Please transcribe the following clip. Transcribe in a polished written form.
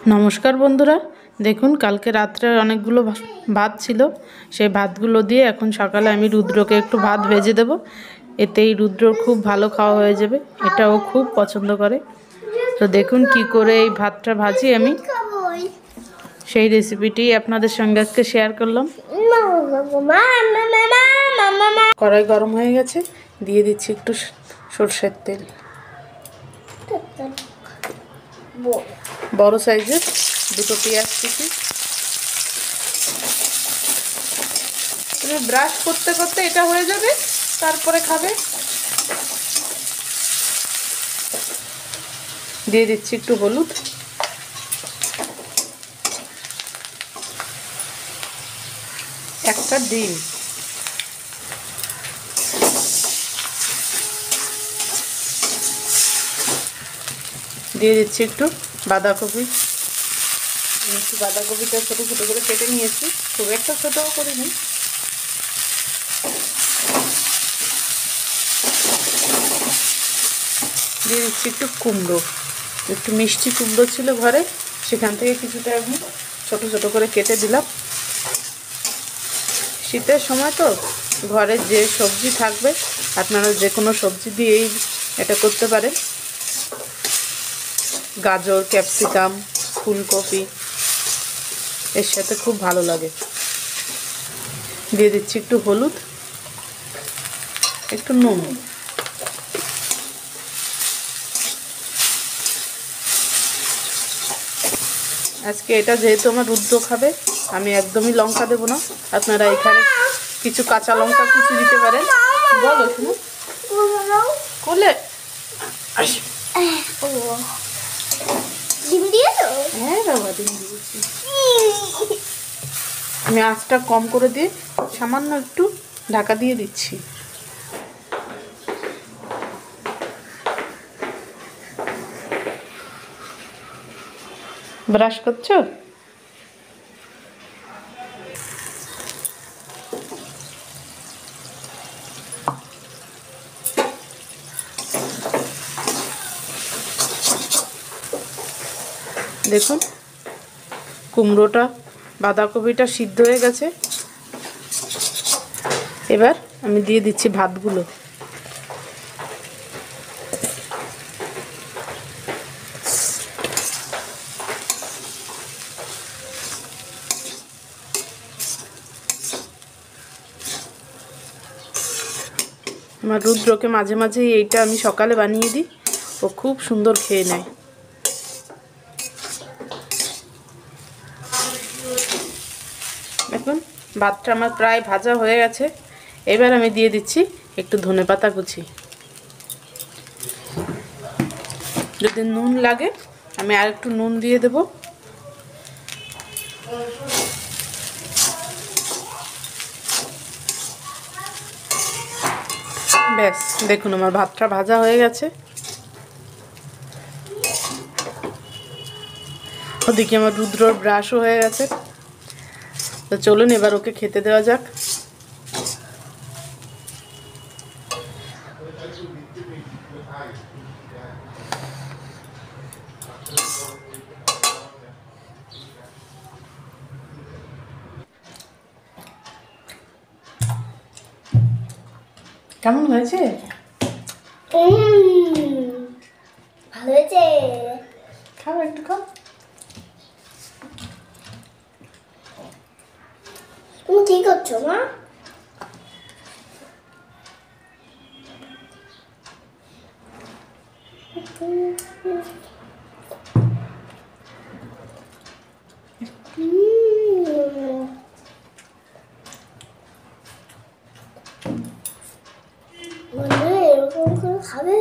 নমস্কার বন্ধুরা, দেখুন কালকে রাত্রে অনেকগুলো ভাত ছিল। সেই ভাতগুলো দিয়ে এখন সকালে আমি রুদ্রকে একটু ভাত ভেজে দেব। এতেই রুদ্রর খুব ভালো খাওয়া হয়ে যাবে, এটাও খুব পছন্দ করে। তো দেখুন কি করে এই ভাতটা ভাজি আমি, সেই রেসিপিটি আপনাদের সঙ্গে আজকে শেয়ার করলাম। কড়াই গরম হয়ে গেছে, দিয়ে দিচ্ছি একটু সরষের তেল। বড় সাইজের দুটো পেঁয়াজ কুচি। তুমি ব্রাশ করতে করতে এটা হয়ে যাবে, তারপরে খাবে। দিয়ে দিচ্ছি একটু হলুদ, একটা ডিম, দিয়ে দিচ্ছি একটু বাঁধাকপি। একটু বাঁধাকপিটা ছোটো ছোটো করে কেটে নিয়েছি, খুব একটা ছোটোও করিনি। দিয়ে দিচ্ছি একটু কুমড়ো, একটু মিষ্টি কুমড়ো ছিল ঘরে, সেখান থেকে কিছুটা আমি ছোটো ছোটো করে কেটে দিলাম। শীতের সময় তো ঘরে যে সবজি থাকবে, আপনারা যে কোনো সবজি দিয়েই এটা করতে পারেন। গাজর, ক্যাপসিকাম, ফুলকপি এর সাথে খুব ভালো লাগে। দিয়ে দিচ্ছি একটু হলুদ, একটু নুন। আজকে এটা যেহেতু আমার রুদ্র খাবে, আমি একদমই লঙ্কা দেবো না। আপনারা এখানে কিছু কাঁচা লঙ্কা কুচি দিতে পারেন। বলো শুনো, কোলে ডিম দিয়েছো? হ্যাঁ বাবা, ডিম দিয়েছি। আমি আঁচটা কম করে দিয়ে সামান্য একটু ঢাকা দিয়ে দিচ্ছি। ব্রাশ করছো? দেখুন কুমড়োটা, বাঁধাকপিটা সিদ্ধ হয়ে গেছে। এবার আমি দিয়ে দিচ্ছি ভাতগুলো। আমার রুদ্রকে মাঝে মাঝে এইটা আমি সকালে বানিয়ে দিই, ও খুব সুন্দর খেয়ে নেয়। দেখুন ভাতটা আমার প্রায় ভাজা হয়ে গেছে। এবার আমি দিয়ে দিচ্ছি একটু ধনেপাতা কুচি। যদি নুন লাগে আমি আর একটু নুন দিয়ে দেব। ব্যাস, দেখুন আমার ভাতটা ভাজা হয়ে গেছে। ওদিকে আমার রুদ্রর ব্রাশও হয়ে গেছে। তো চলুন এবার ওকে খেতে দেওয়া যাক। কেমন হয়েছে? ভালো হয়েছে। খাও, একটু খাও। তুমি কি করছো মা? এরকম করে খাবে?